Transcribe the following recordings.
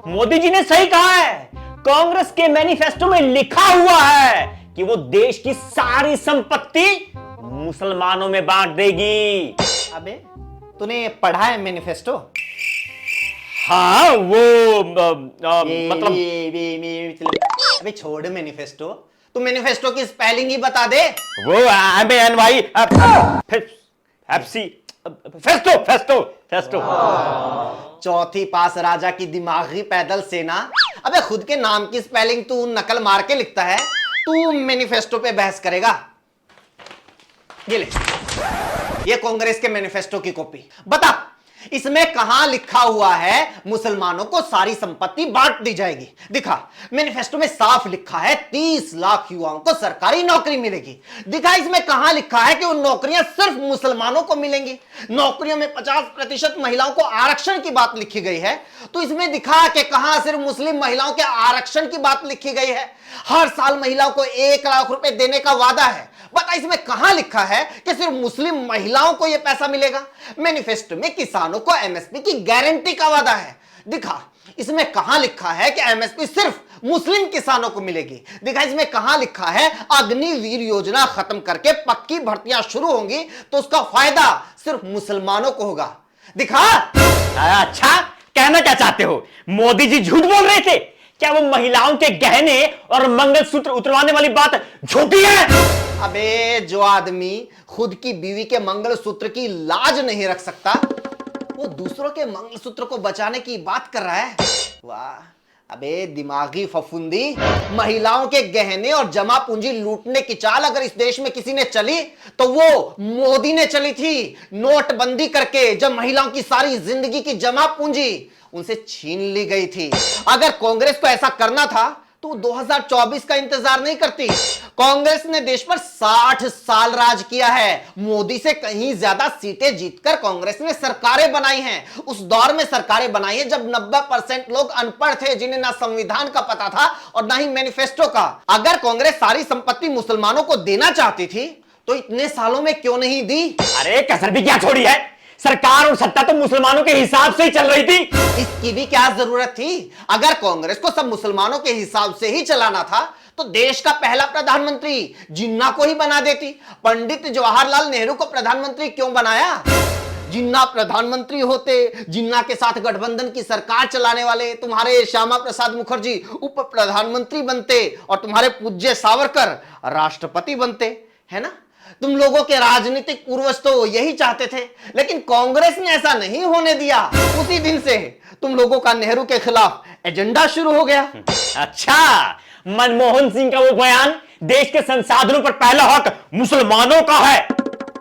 मोदी जी ने सही कहा है। कांग्रेस के मैनिफेस्टो में लिखा हुआ है कि वो देश की सारी संपत्ति मुसलमानों में बांट देगी। अबे तूने पढ़ा है मैनिफेस्टो? हाँ वो मतलब अबे छोड़ मैनिफेस्टो, तू मैनिफेस्टो की स्पेलिंग ही बता दे। वो MANY फेस्टो फेस्टो फेस्टो। चौथी पास राजा की दिमागी पैदल सेना। अबे खुद के नाम की स्पेलिंग तू नकल मार के लिखता है, तू मैनिफेस्टो पे बहस करेगा? ये ले, ये कांग्रेस के मैनिफेस्टो की कॉपी। बता इसमें कहां लिखा हुआ है मुसलमानों को सारी संपत्ति बांट दी जाएगी? दिखा, मैनिफेस्टो में साफ लिखा है 30 लाख युवाओं को सरकारी नौकरी मिलेगी। दिखा इसमें कहां लिखा है कि उन नौकरियां सिर्फ मुसलमानों को मिलेंगी। नौकरियों में 50% महिलाओं को आरक्षण की बात लिखी गई है। तो इसमें दिखा कि कहां सिर्फ मुस्लिम महिलाओं के आरक्षण की बात लिखी गई है। हर साल महिलाओं को 1 लाख रुपए देने का वादा है। बता इसमें कहां लिखा है कि सिर्फ मुस्लिम महिलाओं को यह पैसा मिलेगा? मैनिफेस्टो में किसानों को MSP की गारंटी का वादा है। दिखा इसमें कहां लिखा है कि MSP सिर्फ मुस्लिम किसानों को मिलेगी? दिखा इसमें कहां लिखा है अग्निवीर योजना खत्म करके पक्की भर्तियां शुरू होंगी तो उसका फायदा सिर्फ मुसलमानों को होगा? दिखा। अच्छा, कहना क्या चाहते हो? मोदी जी झूठ बोल रहे थे क्या? वो महिलाओं के गहने और मंगलसूत्र उतरवाने वाली बात झूठी है? अबे जो आदमी खुद की बीवी के मंगलसूत्र की लाज नहीं रख सकता, वो दूसरों के मंगलसूत्र को बचाने की बात कर रहा है। वाह, अबे दिमागी फफूंदी। महिलाओं के गहने और जमा पूंजी लूटने की चाल अगर इस देश में किसी ने चली तो वो मोदी ने चली थी। नोटबंदी करके जब महिलाओं की सारी जिंदगी की जमा पूंजी उनसे छीन ली गई थी। अगर कांग्रेस को ऐसा करना था तो 2024 का इंतजार नहीं करती। कांग्रेस ने देश पर 60 साल राज किया है। मोदी से कहीं ज्यादा सीटें जीतकर कांग्रेस ने सरकारें बनाई हैं। उस दौर में सरकारें बनाई हैं जब 90% लोग अनपढ़ थे, जिन्हें ना संविधान का पता था और ना ही मैनिफेस्टो का। अगर कांग्रेस सारी संपत्ति मुसलमानों को देना चाहती थी तो इतने सालों में क्यों नहीं दी? अरे कसर भी क्या छोड़ी है? सरकार और सत्ता तो मुसलमानों के हिसाब से ही चल रही थी। इसकी भी क्या जरूरत थी? अगर कांग्रेस को सब मुसलमानों के हिसाब से ही चलाना था तो देश का पहला प्रधानमंत्री जिन्ना को ही बना देती। पंडित जवाहरलाल नेहरू को प्रधानमंत्री क्यों बनाया? जिन्ना प्रधानमंत्री होते, जिन्ना के साथ गठबंधन की सरकार चलाने वाले तुम्हारे श्यामा प्रसाद मुखर्जी उप प्रधानमंत्री बनते और तुम्हारे पूज्य सावरकर राष्ट्रपति बनते, है ना? तुम लोगों के राजनीतिक पूर्वज तो यही चाहते थे, लेकिन कांग्रेस ने ऐसा नहीं होने दिया। उसी दिन से तुम लोगों का नेहरू के खिलाफ एजेंडा शुरू हो गया। अच्छा, मनमोहन सिंह का वो बयान देश के संसाधनों पर पहला हक मुसलमानों का है,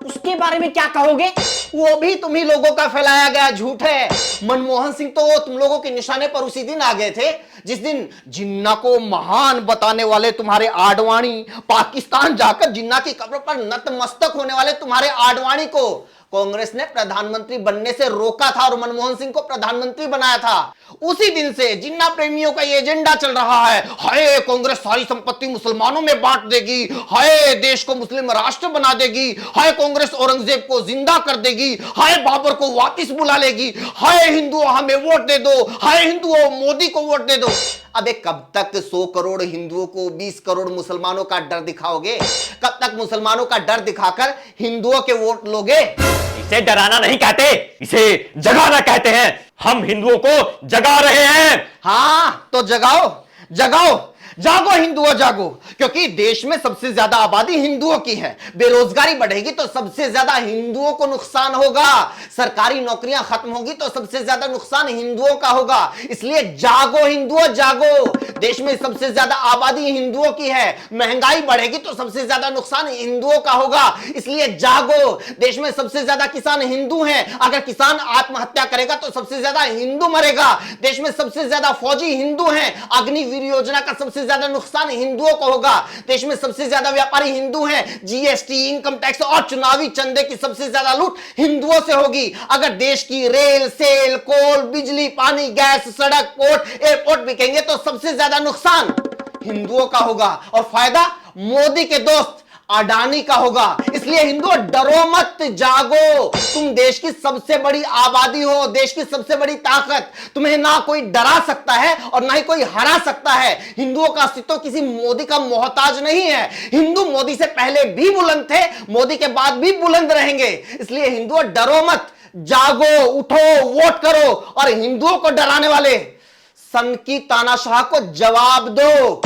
उसके बारे में क्या कहोगे? वो भी तुम्ही लोगों का फैलाया गया झूठ है। मनमोहन सिंह तो तुम लोगों के निशाने पर उसी दिन आ गए थे जिस दिन जिन्ना को महान बताने वाले तुम्हारे आडवाणी, पाकिस्तान जाकर जिन्ना की कब्र पर नतमस्तक होने वाले तुम्हारे आडवाणी को कांग्रेस ने प्रधानमंत्री बनने से रोका था और मनमोहन सिंह को प्रधानमंत्री बनाया था। उसी दिन से जिन्ना प्रेमियों का ये एजेंडा चल रहा है, हाय कांग्रेस सारी संपत्ति मुसलमानों में बांट देगी, हाय देश को मुस्लिम राष्ट्र बना देगी, हाय कांग्रेस औरंगजेब को जिंदा कर देगी, हाय बाबर को वापस बुला लेगी, हाय हिंदुओं हमें वोट दे दो, हाय हिंदुओं मोदी को वोट दे दो। अबे कब तक 100 करोड़ हिंदुओं को 20 करोड़ मुसलमानों का डर दिखाओगे? कब तक मुसलमानों का डर दिखाकर हिंदुओं के वोट लोगे? इसे डराना नहीं कहते, इसे जगाना कहते हैं। हम हिंदुओं को जगा रहे हैं। हां तो जगाओ, जगाओ, जागो हिंदुओं जागो, क्योंकि देश में सबसे ज्यादा आबादी हिंदुओं की है। बेरोजगारी बढ़ेगी तो सबसे ज्यादा हिंदुओं को नुकसान होगा। सरकारी नौकरियां खत्म होगी तो सबसे ज्यादा नुकसान हिंदुओं का होगा। इसलिए जागो हिंदुओं जागो। देश में सबसे ज्यादा आबादी हिंदुओं की है। महंगाई बढ़ेगी तो सबसे ज्यादा नुकसान हिंदुओं का होगा। इसलिए जागो। देश में सबसे ज्यादा किसान हिंदू हैं। अगर किसान आत्महत्या करेगा तो सबसे ज्यादा हिंदू मरेगा। देश में सबसे ज्यादा फौजी हिंदू हैं। अग्निवीर योजना का सबसे ज्यादा नुकसान हिंदुओं को होगा। देश में सबसे ज्यादा व्यापारी हिंदू हैं। GST, इनकम टैक्स और चुनावी चंदे की सबसे ज्यादा लूट हिंदुओं से होगी। अगर देश की रेल, सेल, कोल, बिजली, पानी, गैस, सड़क, पोर्ट, एयरपोर्ट बिकेंगे तो सबसे ज्यादा नुकसान हिंदुओं का होगा और फायदा मोदी के दोस्त अडानी का होगा। इसलिए हिंदुओं डरो मत, जागो। तुम देश की सबसे बड़ी आबादी हो, देश की सबसे बड़ी ताकत। तुम्हें ना कोई डरा सकता है और ना ही कोई हरा सकता है। हिंदुओं का अस्तित्व किसी मोदी का मोहताज नहीं है। हिंदू मोदी से पहले भी बुलंद थे, मोदी के बाद भी बुलंद रहेंगे। इसलिए हिंदुओं डरो मत, जागो, उठो, वोट करो और हिंदुओं को डराने वाले सन की तानाशाह को जवाब दो।